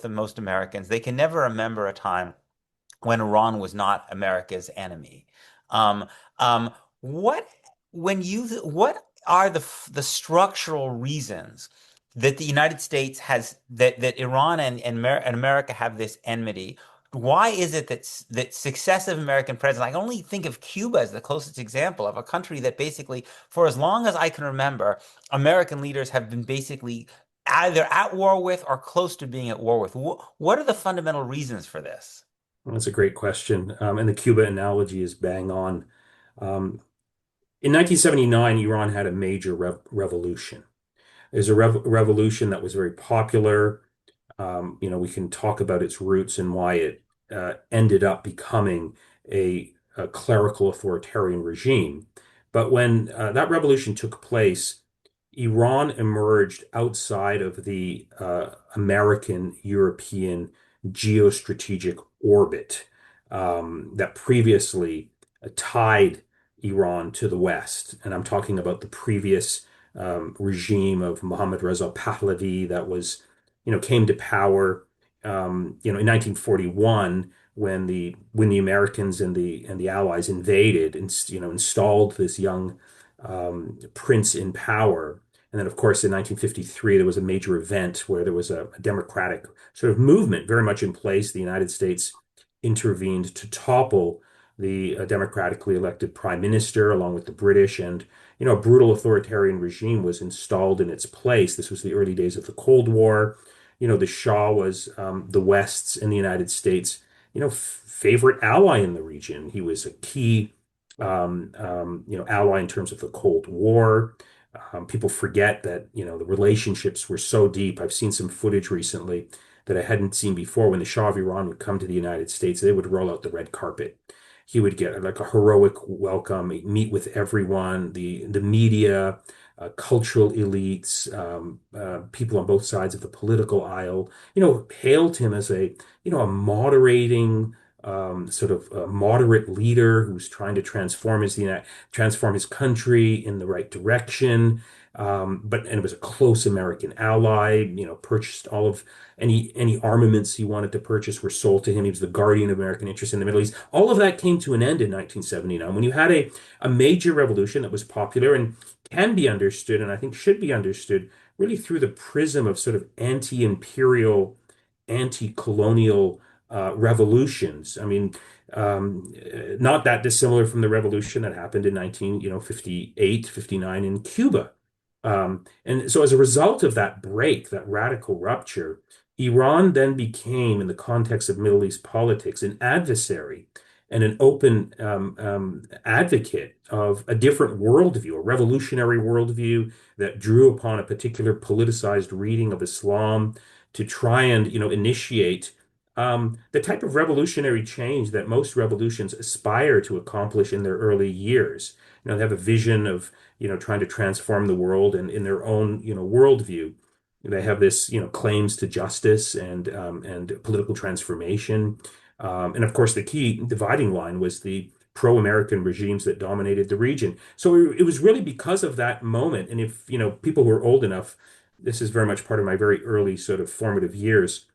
than most Americans, they can never remember a time when Iran was not America's enemy. Um, what what are the structural reasons that the United States has that Iran and America have this enmity? Why is it that successive American presidents, I can only think of Cuba as the closest example of a country that basically, for as long as I can remember, American leaders have been basically either at war with or close to being at war with. What are the fundamental reasons for this? That's a great question. And the Cuba analogy is bang on. Um, in 1979, Iran had a major revolution. It was a revolution that was very popular. We can talk about its roots and why it ended up becoming a clerical authoritarian regime. But when that revolution took place, Iran emerged outside of the American European geostrategic orbit that previously tied Iran to the West. And I'm talking about the previous regime of Mohammad Reza Pahlavi that came to power, in 1941 when the Americans and the Allies invaded and installed this young prince in power. And then, of course, in 1953, there was a major event where there was a democratic sort of movement very much in place. The United States intervened to topple the democratically elected prime minister, along with the British, and a brutal authoritarian regime was installed in its place. This was the early days of the Cold War. The Shah was the West's and the United States, favorite ally in the region. He was a key ally in terms of the Cold War. People forget that, the relationships were so deep. I've seen some footage recently that I hadn't seen before. When the Shah of Iran would come to the United States, they would roll out the red carpet. He would get like a heroic welcome, meet with everyone, the media, cultural elites, people on both sides of the political aisle, hailed him as a moderating, sort of a moderate leader who's trying to transform his country in the right direction. And it was a close American ally, purchased all of any armaments he wanted to purchase were sold to him. He was the guardian of American interests in the Middle East. All of that came to an end in 1979 when you had a major revolution that was popular and can be understood, and I think should be understood, really through the prism of sort of anti-imperial, anti-colonial revolutions. I mean, not that dissimilar from the revolution that happened in 1958, 59 in Cuba. And so as a result of that break, that radical rupture, Iran then became, in the context of Middle East politics, an adversary and an open advocate of a different worldview, a revolutionary worldview that drew upon a particular politicized reading of Islam to try and, initiate the type of revolutionary change that most revolutions aspire to accomplish in their early years. They have a vision of, trying to transform the world and in their own, worldview. They have this, claims to justice and political transformation. And of course, the key dividing line was the pro-American regimes that dominated the region. So it was really because of that moment. And if, people who are old enough, this is very much part of my very early sort of formative years.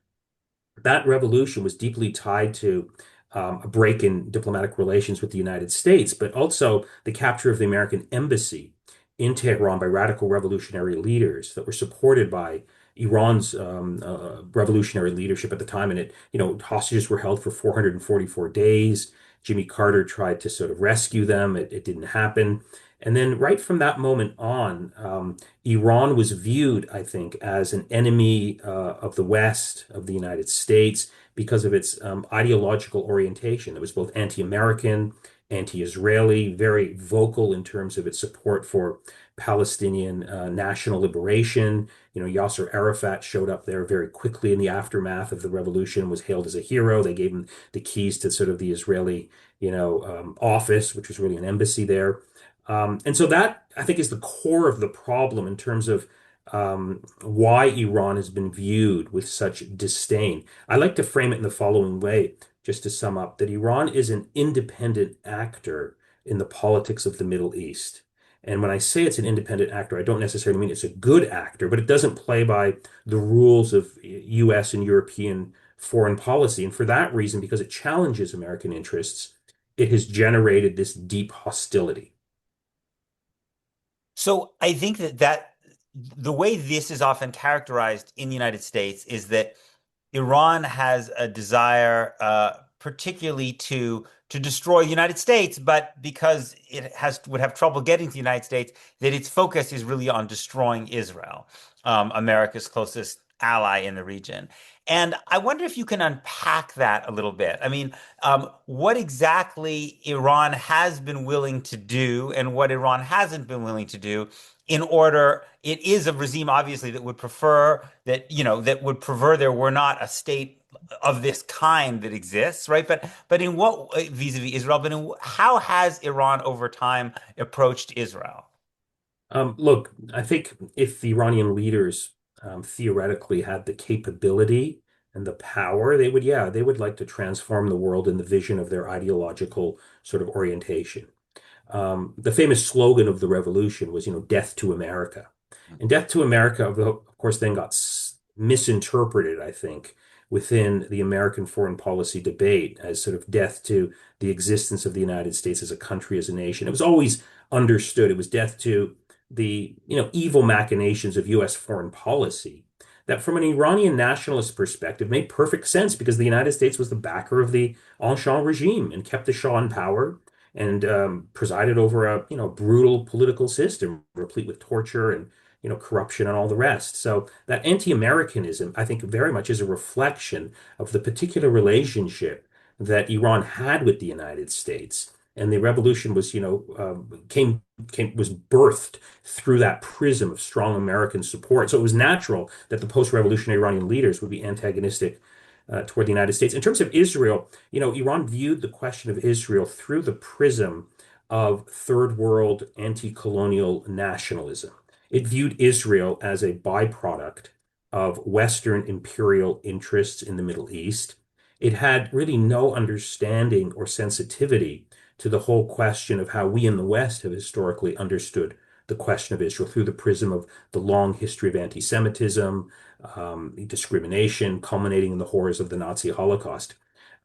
That revolution was deeply tied to a break in diplomatic relations with the United States, but also the capture of the American embassy in Tehran by radical revolutionary leaders that were supported by Iran's revolutionary leadership at the time. And hostages were held for 444 days. Jimmy Carter tried to sort of rescue them. It didn't happen. And then right from that moment on, Iran was viewed, I think, as an enemy of the West, of the United States, because of its ideological orientation. It was both anti-American, anti-Israeli, very vocal in terms of its support for Palestinian national liberation. Yasser Arafat showed up there very quickly in the aftermath of the revolution, was hailed as a hero. They gave him the keys to sort of the Israeli, office, which was really an embassy there. And so that, I think, is the core of the problem in terms of why Iran has been viewed with such disdain. I like to frame it in the following way, just to sum up, that Iran is an independent actor in the politics of the Middle East. And when I say it's an independent actor, I don't necessarily mean it's a good actor, but it doesn't play by the rules of US and European foreign policy. And for that reason, because it challenges American interests, it has generated this deep hostility. So I think that the way this is often characterized in the United States is that Iran has a desire, particularly to destroy the United States, but because it has would have trouble getting to the United States, that its focus is really on destroying Israel, America's closest ally in the region. And I wonder if you can unpack that a little bit. I mean, what exactly Iran has been willing to do and what Iran hasn't been willing to do in order, it is a regime obviously that would prefer that, that would prefer there were not a state of this kind that exists, right? But in what vis-a-vis Israel, but how has Iran over time approached Israel? Look, I think if the Iranian leaders theoretically had the capability and the power, yeah, they would like to transform the world in the vision of their ideological sort of orientation. The famous slogan of the revolution was, death to America. And death to America, of course, then got misinterpreted, I think, within the American foreign policy debate as sort of death to the existence of the United States as a country, as a nation. It was always understood it was death to the, evil machinations of U.S. foreign policy. That from an Iranian nationalist perspective made perfect sense because the United States was the backer of the Shah regime and kept the Shah in power and presided over a brutal political system replete with torture and corruption and all the rest. So that anti-Americanism, I think, very much is a reflection of the particular relationship that Iran had with the United States. And the revolution was, was birthed through that prism of strong American support. So it was natural that the post-revolutionary Iranian leaders would be antagonistic toward the United States. In terms of Israel, Iran viewed the question of Israel through the prism of third world anti-colonial nationalism. It viewed Israel as a byproduct of Western imperial interests in the Middle East. It had really no understanding or sensitivity to the whole question of how we in the West have historically understood the question of Israel through the prism of the long history of anti-Semitism, discrimination, culminating in the horrors of the Nazi Holocaust.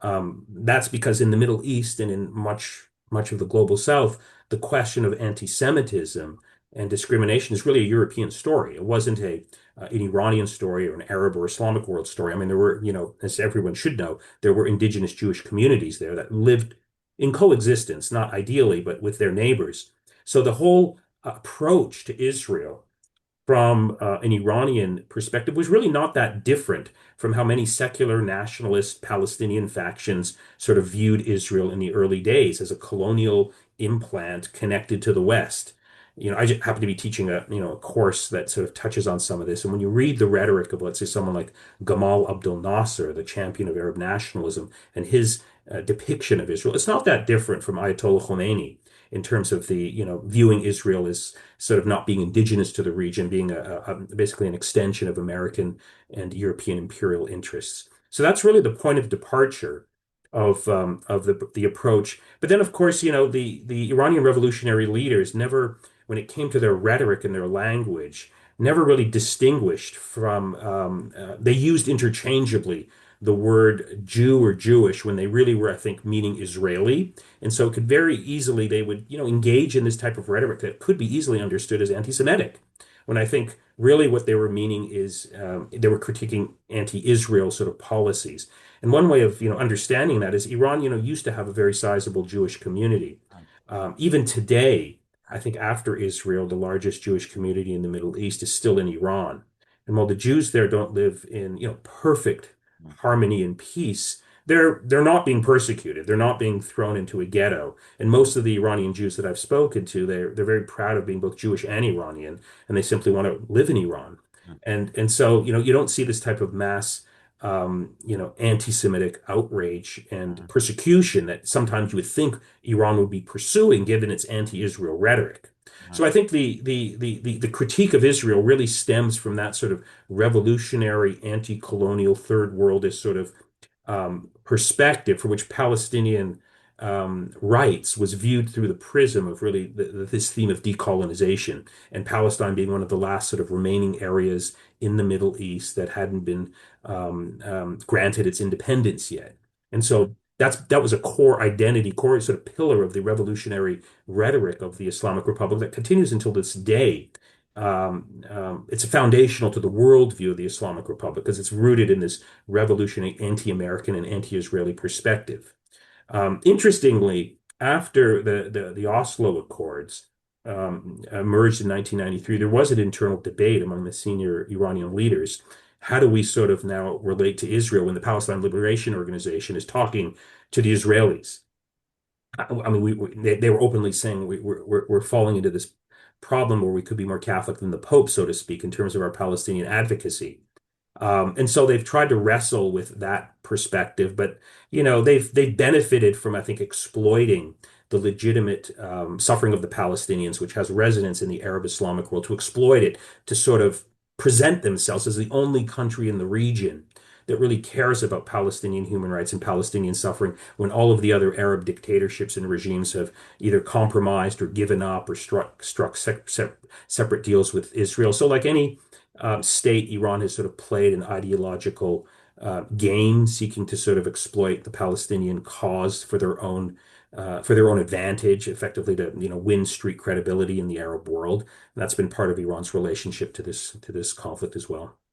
That's because in the Middle East and in much of the global South, the question of anti-Semitism and discrimination is really a European story. It wasn't an Iranian story or an Arab or Islamic world story. I mean, there were, as everyone should know, there were indigenous Jewish communities there that lived in coexistence, not ideally, but with their neighbors. So the whole approach to Israel from an Iranian perspective was really not that different from how many secular nationalist Palestinian factions sort of viewed Israel in the early days as a colonial implant connected to the West. I just happen to be teaching a course that sort of touches on some of this. And when you read the rhetoric of, let's say, someone like Gamal Abdel Nasser, the champion of Arab nationalism, and his depiction of Israel, it's not that different from Ayatollah Khomeini in terms of the, viewing Israel as sort of not being indigenous to the region, being basically an extension of American and European imperial interests. So that's really the point of departure of the approach. But then, of course, the Iranian revolutionary leaders never, when it came to their rhetoric and their language, never really distinguished from. They used interchangeably the word Jew or Jewish when they really were, I think, meaning Israeli. And so it could very easily, they would, engage in this type of rhetoric that could be easily understood as anti-Semitic. When I think really what they were meaning is they were critiquing anti-Israel sort of policies. And one way of, understanding that is Iran, used to have a very sizable Jewish community. Even today, I think after Israel, the largest Jewish community in the Middle East is still in Iran. And while the Jews there don't live in, perfect harmony and peace, they're not being persecuted. They're not being thrown into a ghetto. And most of the Iranian Jews that I've spoken to, they're very proud of being both Jewish and Iranian, and they simply want to live in Iran. And so, you don't see this type of mass anti-Semitic outrage and persecution that sometimes you would think Iran would be pursuing given its anti-Israel rhetoric. So I think the critique of Israel really stems from that sort of revolutionary, anti-colonial, third worldist sort of perspective for which Palestinian rights was viewed through the prism of really this theme of decolonization, and Palestine being one of the last sort of remaining areas in the Middle East that hadn't been granted its independence yet. And so that was a core identity, core sort of pillar of the revolutionary rhetoric of the Islamic Republic that continues until this day. It's foundational to the worldview of the Islamic Republic because it's rooted in this revolutionary anti-American and anti-Israeli perspective. Interestingly, after the Oslo Accords emerged in 1993, there was an internal debate among the senior Iranian leaders. How do we sort of now relate to Israel when the Palestine Liberation Organization is talking to the Israelis? I mean, they were openly saying we're falling into this problem where we could be more Catholic than the Pope, so to speak, in terms of our Palestinian advocacy. And so they've tried to wrestle with that perspective, but they've benefited from, I think, exploiting the legitimate suffering of the Palestinians, which has resonance in the Arab Islamic world, to exploit it to sort of present themselves as the only country in the region that really cares about Palestinian human rights and Palestinian suffering when all of the other Arab dictatorships and regimes have either compromised or given up or struck separate deals with Israel. So like any state, Iran has sort of played an ideological game, seeking to sort of exploit the Palestinian cause for their own advantage, effectively to win street credibility in the Arab world. And that's been part of Iran's relationship to this conflict as well.